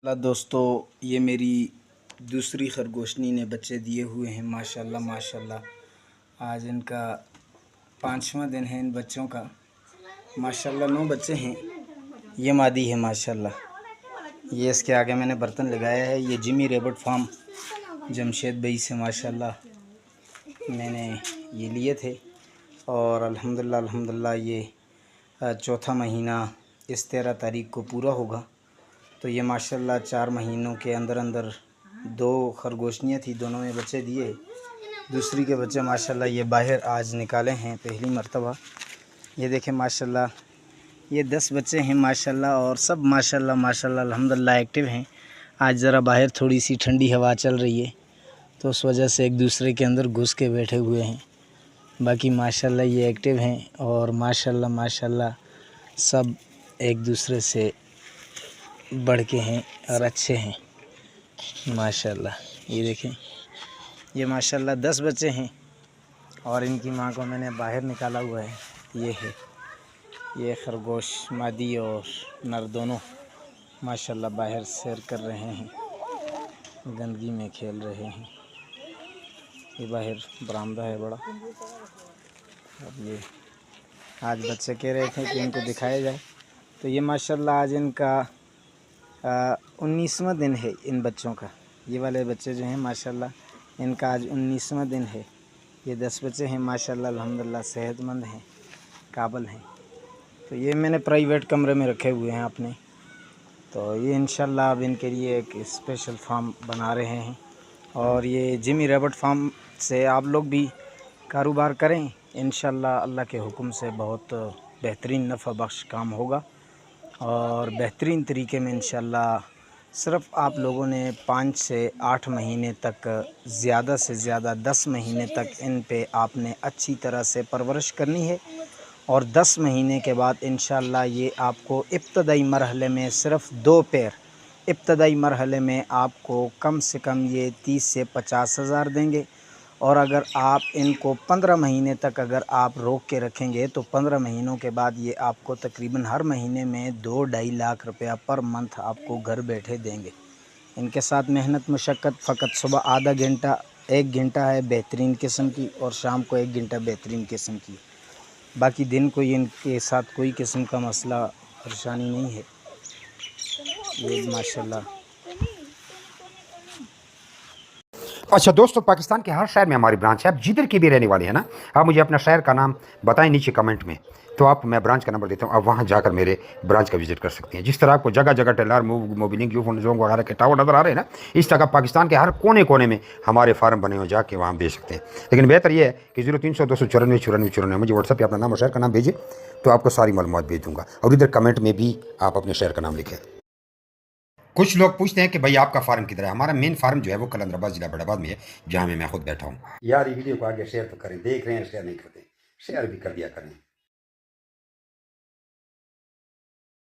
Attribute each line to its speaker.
Speaker 1: दोस्तों, ये मेरी दूसरी खरगोशनी ने बच्चे दिए हुए हैं। माशाल्लाह माशाल्लाह। आज इनका 5वां दिन है इन बच्चों का। माशाल्लाह 9 बच्चे हैं। ये मादी है माशाल्लाह। ये इसके आगे मैंने बर्तन लगाया है। ये जिमी रैबिट फार्म जमशेद भाई से माशाल्लाह मैंने ये लिए थे और अल्हम्दुलिल्लाह ये चौथा महीना इस 13 तारीख को पूरा होगा। तो ये माशाल्लाह 4 महीनों के अंदर 2 खरगोशनियाँ थी, दोनों में बच्चे दिए। दूसरी के बच्चे माशाल्लाह ये बाहर आज निकाले हैं पहली मर्तबा। ये देखें माशाल्लाह ये 10 बच्चे हैं माशाल्लाह और सब माशाल्लाह अल्हम्दुलिल्लाह एक्टिव हैं। आज ज़रा बाहर थोड़ी सी ठंडी हवा चल रही है तो उस वजह से एक दूसरे के अंदर घुस के बैठे हुए हैं। बाकी माशाल्लाह ये एक्टिव हैं और माशाल्लाह सब एक दूसरे से बढ़ के हैं और अच्छे हैं माशाल्लाह। ये देखें ये माशाल्लाह 10 बच्चे हैं और इनकी माँ को मैंने बाहर निकाला हुआ है। ये है ये खरगोश मादी और नर दोनों माशाल्लाह बाहर सैर कर रहे हैं, गंदगी में खेल रहे हैं। ये बाहर बरामदा है बड़ा। अब ये आज बच्चे कह रहे थे कि इनको दिखाया जाए तो ये माशाल्लाह आज इनका 19वां दिन है इन बच्चों का। ये वाले बच्चे जो हैं माशाल्लाह इनका आज 19वां दिन है। ये 10 बच्चे हैं माशाल्लाह अल्हम्दुलिल्लाह सेहतमंद हैं, काबिल हैं। तो ये मैंने प्राइवेट कमरे में रखे हुए हैं अपने। तो ये इंशाल्लाह अब इनके लिए एक स्पेशल फार्म बना रहे हैं और ये जिमी रैबिट फार्म से आप लोग भी कारोबार करें। इंशाल्लाह अल्लाह के हुक्म से बहुत बेहतरीन नफ़ा बख्श काम होगा और बेहतरीन तरीके में इंशाल्लाह। सिर्फ़ आप लोगों ने 5 से 8 महीने तक, ज़्यादा से ज़्यादा 10 महीने तक इन पे आपने अच्छी तरह से परवरिश करनी है और 10 महीने के बाद इंशाल्लाह ये आपको इब्तदाई मरहले में सिर्फ़ 2 पैर, इब्तदाई मरहले में आपको कम से कम ये 30 से 50 हज़ार देंगे। और अगर आप इनको 15 महीने तक अगर आप रोक के रखेंगे तो 15 महीनों के बाद ये आपको तकरीबन हर महीने में 2-2.5 लाख रुपया पर मंथ आपको घर बैठे देंगे। इनके साथ मेहनत मशक्क़त फ़कत सुबह आधा घंटा 1 घंटा है बेहतरीन किस्म की और शाम को 1 घंटा बेहतरीन किस्म की। बाकी दिन को इनके साथ कोई किस्म का मसला परेशानी नहीं है। ये माशाल्लाह।
Speaker 2: अच्छा दोस्तों, पाकिस्तान के हर शहर में हमारी ब्रांच है। आप जिधर की भी रहने वाले हैं ना, आप मुझे अपना शहर का नाम बताएं नीचे कमेंट में, तो मैं ब्रांच का नंबर देता हूँ। आप वहाँ जाकर मेरे ब्रांच का विजिट कर सकते हैं। जिस तरह आपको जगह जगह टेलर मोबिलिंग यूफोन जोंग वगैरह के टावर नज़र आ रहे हैं ना, इस तरह पाकिस्तान के हर कोने कोने में हमारे फार्म बने हो, जाके वहाँ बेच सकते हैं। लेकिन बेहतर यह है कि 0300 294 94 मुझे व्हाट्सएप पर अपना नाम और शहर का नाम भेजिए, तो आपको सारी मालूमात भेज दूँगा। और इधर कमेंट में भी आप अपने शहर का नाम लिखें। कुछ लोग पूछते हैं कि भाई आपका फार्म किधर है। हमारा मेन फार्म जो है वो कलंदराबाद जिला बड़ाबाद में है, जहाँ मैं खुद बैठा हूँ। यार ये वीडियो को आगे शेयर तो करें, देख रहे हैं शेयर नहीं करते, शेयर भी कर दिया करें।